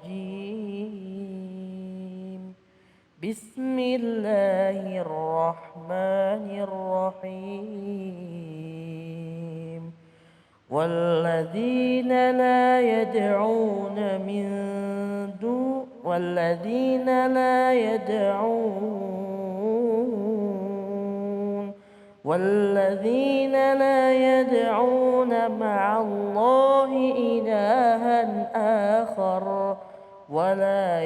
الرجيم بسم الله الرحمن الرحيم والذين لا يدعون من دون والذين لا يدعون والذين لا يدعون مع الله إلها آخر ولا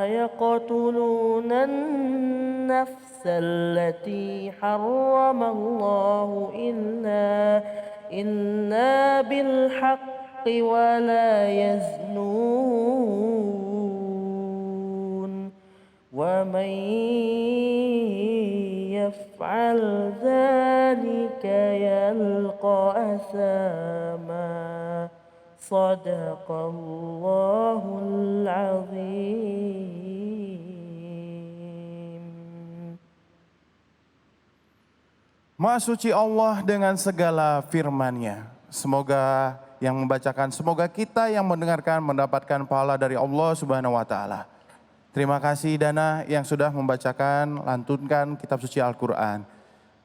يقتلون النفس التي حرم الله إلا بالحق ولا يزنون ومن يفعل ذلك يلقى أثاما صدق الله العظيم. Maha suci Allah dengan segala firman-Nya. Semoga yang membacakan, semoga kita yang mendengarkan mendapatkan pahala dari Allah Subhanahu wa taala. Terima kasih Dana yang sudah membacakan, lantunkan kitab suci Al-Qur'an.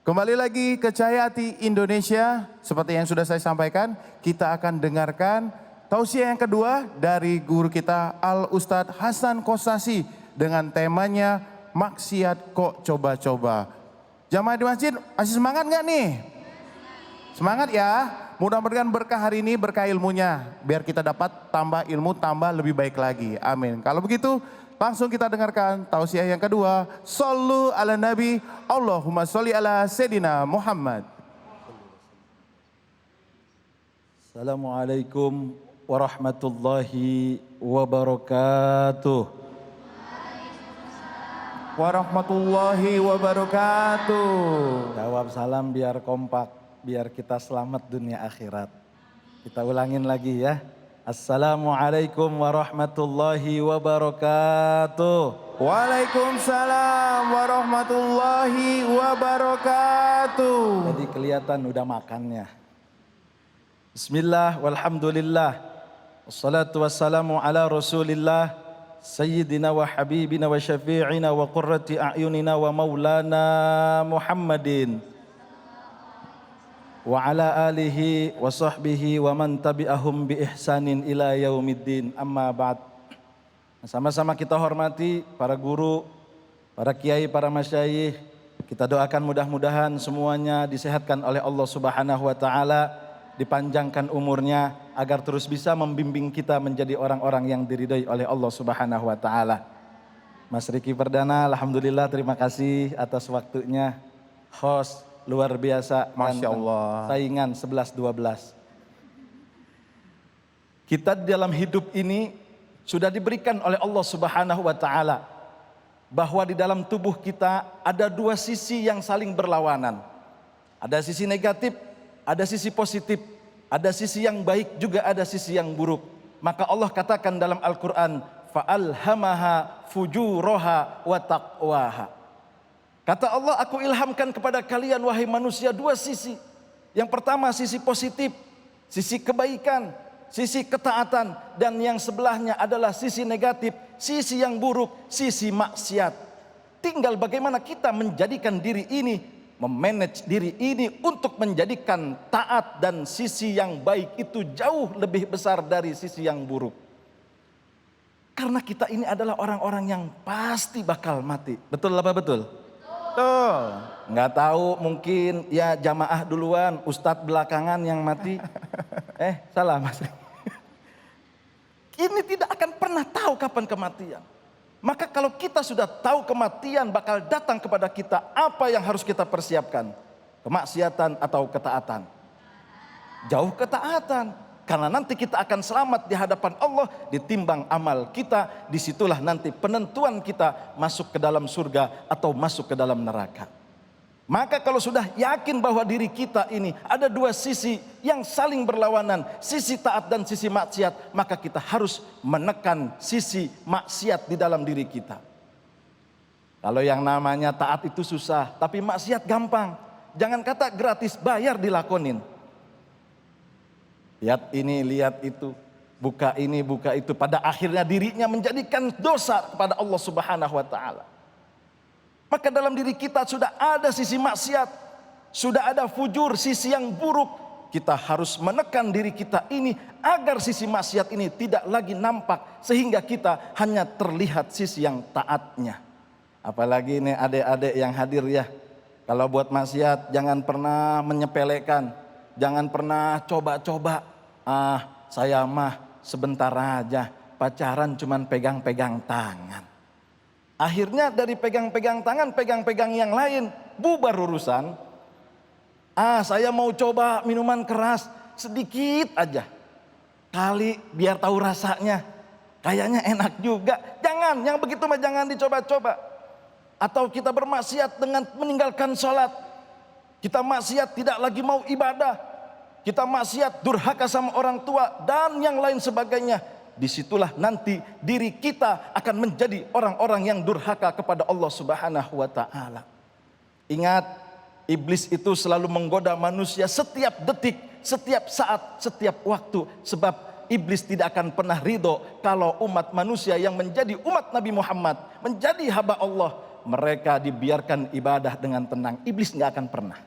Kembali lagi ke Cahaya Hati Indonesia, seperti yang sudah saya sampaikan, kita akan dengarkan tausiah yang kedua dari guru kita Al Ustadz Hasan Kosasi dengan temanya maksiat kok coba-coba. Jamaah di masjid masih semangat nggak nih? Semangat ya. Mudah-mudahan berkah hari ini, berkah ilmunya, biar kita dapat tambah ilmu, tambah lebih baik lagi. Amin. Kalau begitu, langsung kita dengarkan tausiah yang kedua. Shallu ala Nabi, Allahumma sholli ala Sayyidina Muhammad. Assalamualaikum warahmatullahi wabarakatuh. Warahmatullahi wabarakatuh. Jawab salam biar kompak, biar kita selamat dunia akhirat. Kita ulangin lagi ya. Assalamualaikum warahmatullahi wabarakatuh. Waalaikumsalam warahmatullahi wabarakatuh. Jadi kelihatan udah makannya. Bismillah walhamdulillah. Wassalatu wassalamu ala rasulillah. Sayyidina wa habibina wa syafi'ina wa qurrati a'yunina wa maulana Muhammadin. Wa ala alihi wa sahbihi wa man tabi'ahum bi ihsanin ila yaumiddin, amma ba'd. Sama-sama kita hormati para guru, para kiai, para masyayikh. Kita doakan mudah-mudahan semuanya disehatkan oleh Allah Subhanahu wa taala, dipanjangkan umurnya agar terus bisa membimbing kita menjadi orang-orang yang diridhai oleh Allah Subhanahu wa taala. Mas Riki Perdana, alhamdulillah terima kasih atas waktunya. Host luar biasa, Masya Allah. Saingan 11-12. Kita dalam hidup ini sudah diberikan oleh Allah Subhanahu wa taala bahwa di dalam tubuh kita ada dua sisi yang saling berlawanan. Ada sisi negatif, ada sisi positif, ada sisi yang baik, juga ada sisi yang buruk. Maka Allah katakan dalam Al-Quran, fa'alhamaha fujuraha wa taqwaha. Kata Allah, aku ilhamkan kepada kalian wahai manusia dua sisi. Yang pertama sisi positif, sisi kebaikan, sisi ketaatan. Dan yang sebelahnya adalah sisi negatif, sisi yang buruk, sisi maksiat. Tinggal bagaimana kita menjadikan diri ini, memanage diri ini untuk menjadikan taat dan sisi yang baik itu jauh lebih besar dari sisi yang buruk. Karena kita ini adalah orang-orang yang pasti bakal mati. Betul apa betul? Betul. Nggak tahu, mungkin ya jamaah duluan, ustadz belakangan yang mati. Salah mas. Ini tidak akan pernah tahu kapan kematian. Maka kalau kita sudah tahu kematian bakal datang kepada kita, apa yang harus kita persiapkan? Kemaksiatan atau ketaatan? Jauh ketaatan. Karena nanti kita akan selamat di hadapan Allah, ditimbang amal kita. Disitulah nanti penentuan kita masuk ke dalam surga atau masuk ke dalam neraka. Maka kalau sudah yakin bahwa diri kita ini ada dua sisi yang saling berlawanan, sisi taat dan sisi maksiat, maka kita harus menekan sisi maksiat di dalam diri kita. Kalau yang namanya taat itu susah, tapi maksiat gampang. Jangan kata gratis, bayar dilakonin. lihat ini, lihat itu, buka ini, buka itu. Pada akhirnya dirinya menjadikan dosa kepada Allah Subhanahu wa taala. Maka dalam diri kita sudah ada sisi maksiat, sudah ada fujur, sisi yang buruk. Kita harus menekan diri kita ini agar sisi maksiat ini tidak lagi nampak, sehingga kita hanya terlihat sisi yang taatnya. Apalagi ini adik-adik yang hadir ya, kalau buat maksiat jangan pernah menyepelekan, jangan pernah coba-coba. Saya mah sebentar aja, pacaran cuman pegang-pegang tangan. Akhirnya dari pegang-pegang tangan, pegang-pegang yang lain, bubar urusan. Saya mau coba minuman keras sedikit aja, kali biar tahu rasanya, kayaknya enak juga. Jangan, yang begitu mah jangan dicoba-coba. Atau kita bermaksiat dengan meninggalkan sholat, kita maksiat tidak lagi mau ibadah, kita maksiat durhaka sama orang tua dan yang lain sebagainya. Disitulah nanti diri kita akan menjadi orang-orang yang durhaka kepada Allah Subhanahu wa taala. Ingat, iblis itu selalu menggoda manusia setiap detik, setiap saat, setiap waktu. Sebab iblis tidak akan pernah ridho kalau umat manusia yang menjadi umat Nabi Muhammad, menjadi hamba Allah, mereka dibiarkan ibadah dengan tenang. Iblis nggak akan pernah.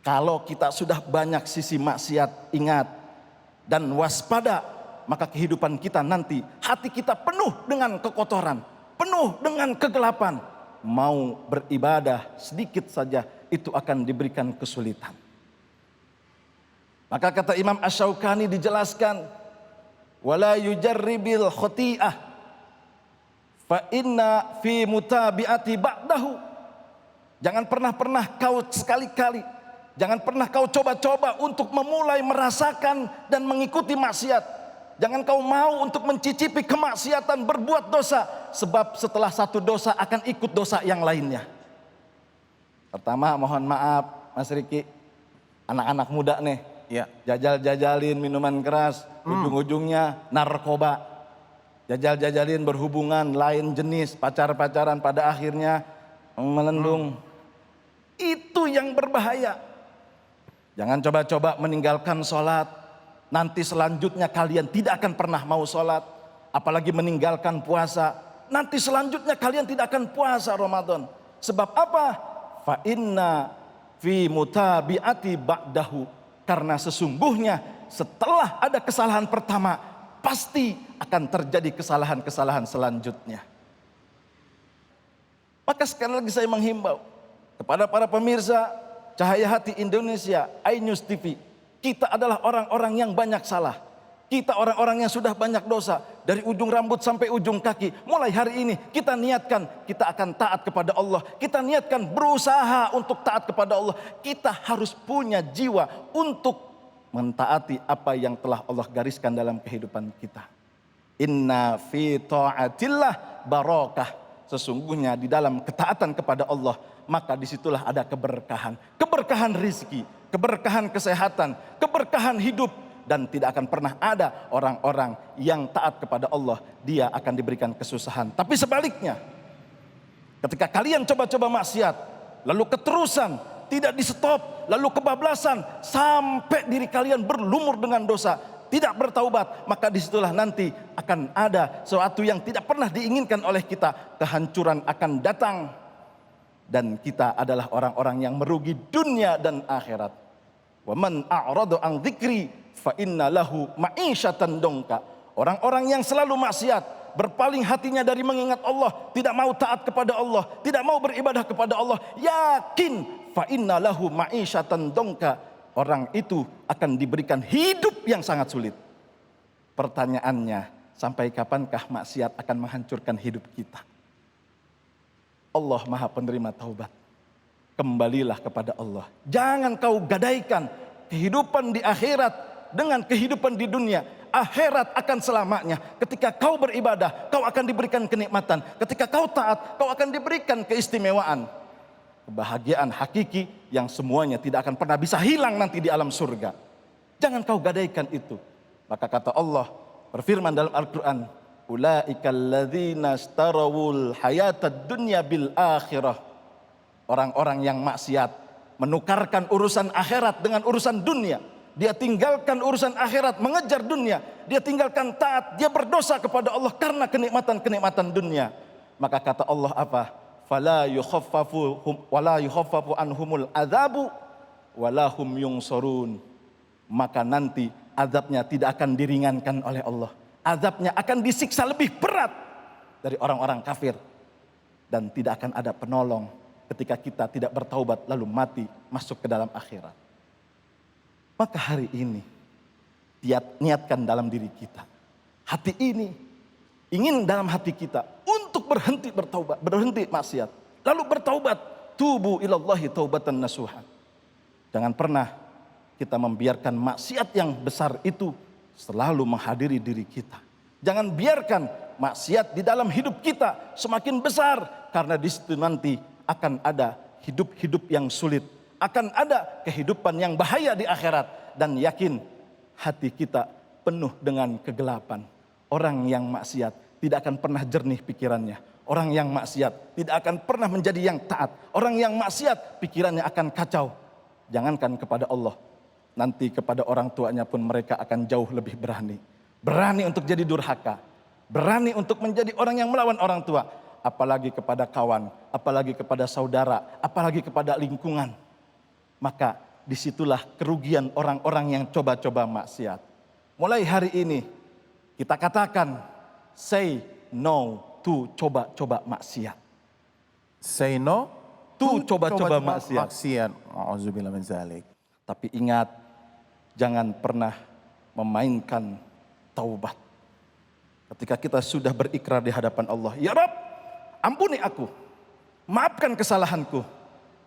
Kalau kita sudah banyak sisi maksiat, ingat dan waspada, maka kehidupan kita nanti, hati kita penuh dengan kekotoran, penuh dengan kegelapan. Mau beribadah sedikit saja itu akan diberikan kesulitan. Maka kata Imam Asy-Syaukani dijelaskan, wala yujarribil khati'ah fa inna fi mutabi'ati ba'dahu. Jangan pernah kau sekali-kali, jangan pernah kau coba-coba untuk memulai merasakan dan mengikuti maksiat. Jangan kau mau untuk mencicipi kemaksiatan, berbuat dosa. Sebab setelah satu dosa akan ikut dosa yang lainnya. Pertama, mohon maaf Mas Riki, anak-anak muda nih, ya, jajal-jajalin minuman keras, ujung-ujungnya narkoba. Jajal-jajalin berhubungan lain jenis, pacar-pacaran, pada akhirnya melendung. Itu yang berbahaya. Jangan coba-coba meninggalkan sholat. Nanti selanjutnya kalian tidak akan pernah mau sholat. Apalagi meninggalkan puasa. Nanti selanjutnya kalian tidak akan puasa Ramadan. Sebab apa? Fa inna fi mutabi'ati ba'dahu. Karena sesungguhnya setelah ada kesalahan pertama, pasti akan terjadi kesalahan-kesalahan selanjutnya. Maka sekali lagi saya menghimbau kepada para pemirsa Cahaya Hati Indonesia, iNews TV. Kita adalah orang-orang yang banyak salah. Kita orang-orang yang sudah banyak dosa. Dari ujung rambut sampai ujung kaki. Mulai hari ini kita niatkan kita akan taat kepada Allah. Kita niatkan berusaha untuk taat kepada Allah. Kita harus punya jiwa untuk mentaati apa yang telah Allah gariskan dalam kehidupan kita. Inna fi ta'atillah barakah. Sesungguhnya di dalam ketaatan kepada Allah, maka disitulah ada keberkahan. Keberkahan rizki, keberkahan kesehatan, keberkahan hidup. Dan tidak akan pernah ada orang-orang yang taat kepada Allah, dia akan diberikan kesusahan. Tapi sebaliknya, ketika kalian coba-coba maksiat, lalu keterusan, tidak di stop, lalu kebablasan, sampai diri kalian berlumur dengan dosa, tidak bertaubat, maka disitulah nanti akan ada sesuatu yang tidak pernah diinginkan oleh kita. Kehancuran akan datang. Dan kita adalah orang-orang yang merugi dunia dan akhirat. Wa man a'rada an dzikri fa inna lahu ma'isyatan dongka. Orang-orang yang selalu maksiat, berpaling hatinya dari mengingat Allah, tidak mau taat kepada Allah, tidak mau beribadah kepada Allah, yakin fa inna lahu ma'isyatan dongka. Orang itu akan diberikan hidup yang sangat sulit. Pertanyaannya, sampai kapankah maksiat akan menghancurkan hidup kita? Allah Maha Penerima Taubat. Kembalilah kepada Allah. Jangan kau gadaikan kehidupan di akhirat dengan kehidupan di dunia. Akhirat akan selamanya. Ketika kau beribadah, kau akan diberikan kenikmatan. Ketika kau taat, kau akan diberikan keistimewaan. Kebahagiaan hakiki yang semuanya tidak akan pernah bisa hilang nanti di alam surga. Jangan kau gadaikan itu. Maka kata Allah berfirman dalam Al-Quran, ulaika alladzina istarawul hayatad dunya bil akhirah. Orang-orang yang maksiat menukarkan urusan akhirat dengan urusan dunia. dia tinggalkan urusan akhirat, mengejar dunia, dia tinggalkan taat, dia berdosa kepada Allah karena kenikmatan-kenikmatan dunia. Maka kata Allah apa? Fala yukhaffafu wala yukhaffafu anhumul adzabu wala hum yungsurun. Maka nanti azabnya tidak akan diringankan oleh Allah. Azabnya akan disiksa lebih berat dari orang-orang kafir. Dan tidak akan ada penolong ketika kita tidak bertaubat lalu mati masuk ke dalam akhirat. Maka hari ini niatkan dalam diri kita. Hati ini ingin dalam hati kita untuk berhenti bertaubat, berhenti maksiat. Lalu bertaubat, tubu ilallahi taubatan nasuha. Jangan pernah kita membiarkan maksiat yang besar itu selalu menghadiri diri kita. Jangan biarkan maksiat di dalam hidup kita semakin besar, karena di situ nanti akan ada hidup-hidup yang sulit. Akan ada kehidupan yang bahaya di akhirat. Dan yakin hati kita penuh dengan kegelapan. Orang yang maksiat tidak akan pernah jernih pikirannya. Orang yang maksiat tidak akan pernah menjadi yang taat. Orang yang maksiat pikirannya akan kacau. Jangankan kepada Allah, nanti kepada orang tuanya pun mereka akan jauh lebih berani. Berani untuk jadi durhaka. Berani untuk menjadi orang yang melawan orang tua. Apalagi kepada kawan, apalagi kepada saudara, apalagi kepada lingkungan. Maka disitulah kerugian orang-orang yang coba-coba maksiat. Mulai hari ini kita katakan say no to coba-coba maksiat. Say no To coba-coba maksiat. Auzubillah min zalik. Tapi ingat, jangan pernah memainkan taubat. Ketika kita sudah berikrar di hadapan Allah, ya Rabb, ampuni aku, maafkan kesalahanku.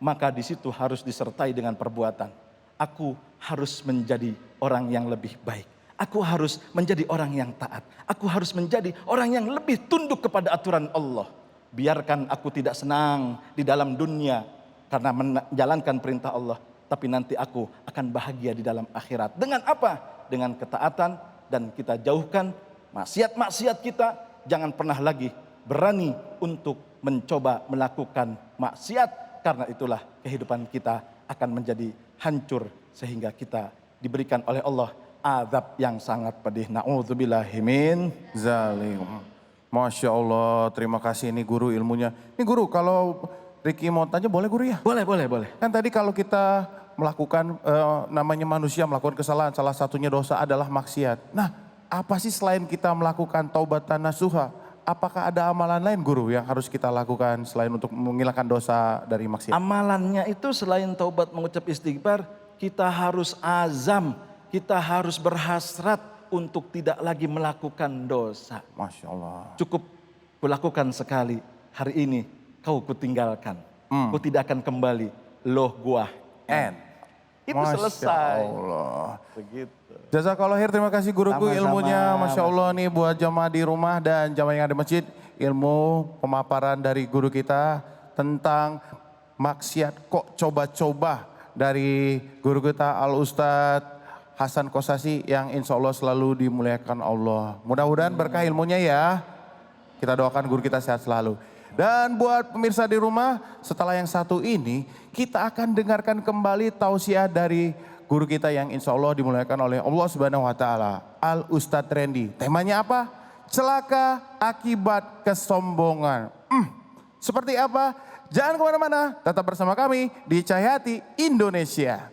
Maka di situ harus disertai dengan perbuatan. Aku harus menjadi orang yang lebih baik. Aku harus menjadi orang yang taat. Aku harus menjadi orang yang lebih tunduk kepada aturan Allah. Biarkan aku tidak senang di dalam dunia karena menjalankan perintah Allah. Tapi nanti aku akan bahagia di dalam akhirat. Dengan apa? Dengan ketaatan, dan kita jauhkan maksiat-maksiat kita. Jangan pernah lagi berani untuk mencoba melakukan maksiat. Karena itulah kehidupan kita akan menjadi hancur. Sehingga kita diberikan oleh Allah azab yang sangat pedih. Na'udzubillahi min Zalim. Masya Allah, terima kasih ini guru ilmunya. Ini guru, kalau Ricky mau tanya boleh guru ya? Boleh. Kan tadi kalau kita melakukan, namanya manusia melakukan kesalahan, salah satunya dosa adalah maksiat. Nah, apa sih selain kita melakukan taubatan nasuha? Apakah ada amalan lain guru yang harus kita lakukan selain untuk menghilangkan dosa dari maksiat? Amalannya itu selain taubat mengucap istighfar, kita harus azam, kita harus berhasrat untuk tidak lagi melakukan dosa. Masya Allah. Cukup kulakukan sekali, hari ini kau kutinggalkan. Ku tidak akan kembali, loh gua end. Itu Masya selesai. Allah. Begitu. Jazakallah khair, terima kasih guruku Sama-sama. ilmunya. Masya Allah nih buat jamaah di rumah dan jamaah yang ada di masjid. Ilmu pemaparan dari guru kita tentang maksiat kok coba-coba dari guru kita Al-Ustadz Hasan Kosasi yang insya Allah selalu dimuliakan Allah. Mudah-mudahan berkah ilmunya ya. Kita doakan guru kita sehat selalu. Dan buat pemirsa di rumah, setelah yang satu ini kita akan dengarkan kembali tausiah dari guru kita yang insya Allah dimuliakan oleh Allah Subhanahu Wa Taala, Al Ustadz Randy. Temanya apa? Celaka akibat kesombongan. Seperti apa? Jangan kemana-mana, tetap bersama kami di Cahaya Hati Indonesia.